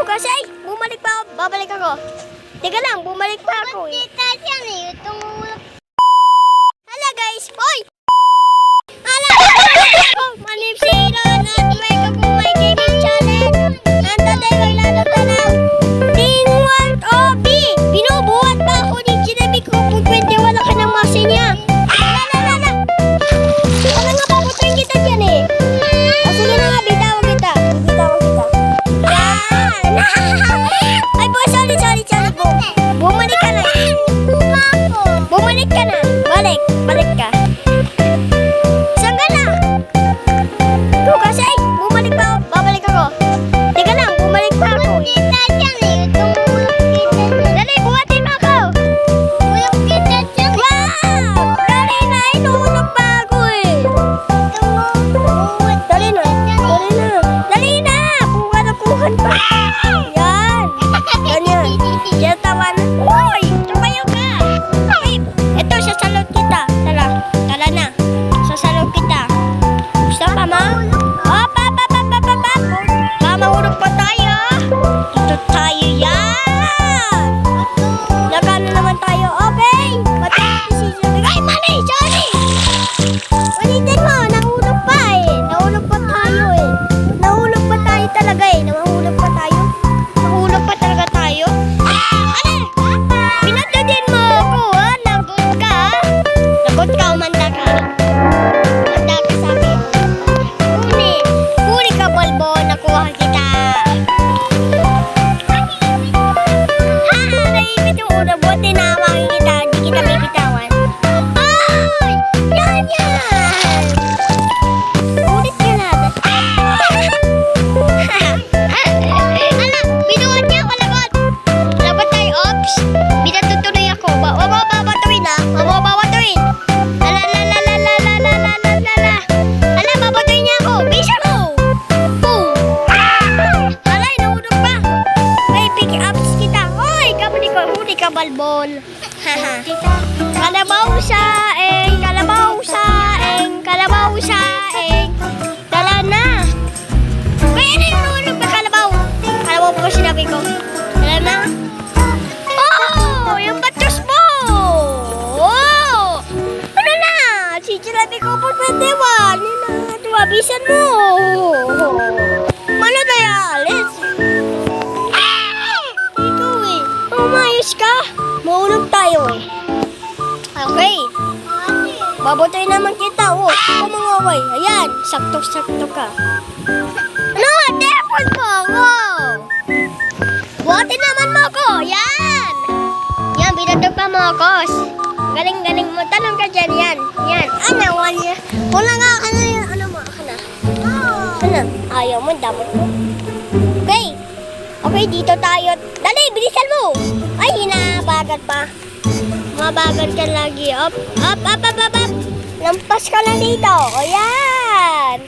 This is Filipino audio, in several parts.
kasi bumalik pa ako. Babalik ako. Teka lang, bumalik pa ako eh. Yan eh. Itong Hala guys, hoy! Hala! Manipsilan at welcome po my gaming channel. And today maglaro ka ng Teamwork OB. Binubuhat pa ako ni Ginabi ko kung pwede wala ka ng masa niya. Hala! Wala nga paputuin kita dyan eh. O sige na nga, bitawan kita. Yan! Ay po, sorry po. Bumalik ka na. Bumalik ka na. Balik ka. Saan ka na? Ito kasi, bumalik pa ako. Babalik ako. Teka lang, bumalik pa ako. Dali, buhatin mo ako. Wow! Dali na, inuunok pa ako eh. Dali na. Buhan pa. Yan. Ganyan. Yan tawan. Uy! Tumayo ka. Ito, sasalot kita. Tara na. Sasalot kita. Gusto pa, ma? Op. Mahulog pa tayo. Dito tayo. Yan. Nagano naman tayo. Okay. Ay, mali. Sorry. Ulitin mo. Nahulog pa eh. Nahulog pa tayo eh. Nahulog pa tayo talaga eh. Nahulog pa tayo. Nahulog pa talaga tayo. Ano? Pinatadin mo ako ha. Lagot ka ha. Lagot ka. Umanda ka. Umanda ka sa akin. Huli ka, Balbo. Nakuha kita. Ha! Naipit yung ulo. Buti na awangin kita. Hindi kita bibitawan. Ay! Yan! Ulit ka na. Ala! Binuhat niya ako, lagot. Lagot tayo, ops. Binatutuloy ako. Babatuin ha. Babatuin. Ala! Ala! Babatuin niya ako. Bisa mo. Ala! Inuudog pa. Ay, pick ups kita. Hoy! Huli ka, Balbol. Kalabaw saeng. Tala na. Kaya na yung nulog na kalabaw. Kalabaw pa ba sinabi ko? Tala na. Oh! Yung batos mo! Oh! Ano na? Sinabi ko po 21. Ano na? Tuwabisan mo. Malo na yung alis. Ikaw eh. Umayos ka. Maulog tayo eh. Okay. Babotoy naman kita, oh. Ako mga away. Ayan, sakto ka. Ano? Tepon mo ako. Buhatin naman mo ako. Yan. Yan, binatog pa mo ako. Galing mo. Tanong ka dyan. Yan. Ano? Wala nga ka na yun. Ano mo? Ano? Ayaw mo, damot mo. Okay, dito tayo. Dali, bilisan mo. Ay, hinabagat pa. Mabagal ka lagi. Up. Lampas ka lang dito. O yan.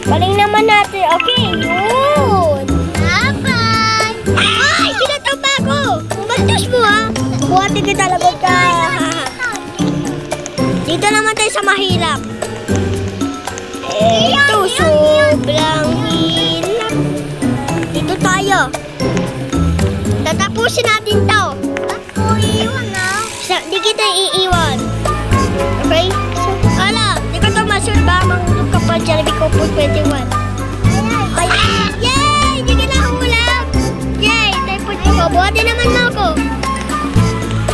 Galing naman natin. Okay, yun. Laban! Ay, pinataw pa ako. Umantos mo ha. Buhatin kita, lagot ka. Dito naman tayo sa mahirap. Ito, sobrang hirap. Dito tayo. Tatapusin natin to. Ako iwan na. Di kita iiwan. Okay? Ala, di ko ito masul ba? Mahulog ka pa dyan. Sabi ko po 21. Ay, yay! Di ka nahulog. Yay! Tayo po ito. Buhatin naman mo ako.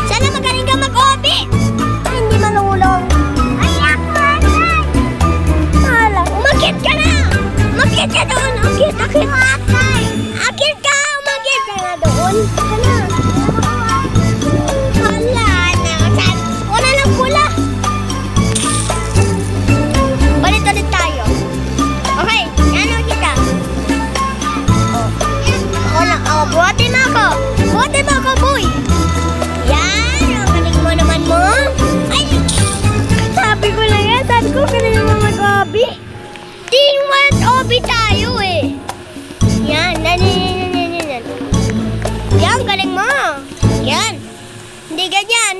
Sana magaling ka mag-obi. Ay, hindi manulong. Ay, ako. Ala, umakit ka na. Umakit ka doon. Akit. Akit ka. Umakit ka na doon. Sana. Wala lang pula. Balik tayo. Okay, yan o kita. Buhatin mo ako. Boy. Yan, ang galing mo naman mo. Ay, sabi ko lang yan. Sabi ko galing mo mag-obi. Teamwork obi tayo eh. Yan. Yan, galing mo. Yan. Hindi ganyan.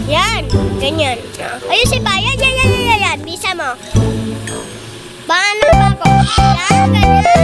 Yan, ganyan. Ayusin ba? Yan. Bisa mo. Paano ba ako? Yan, ganyan.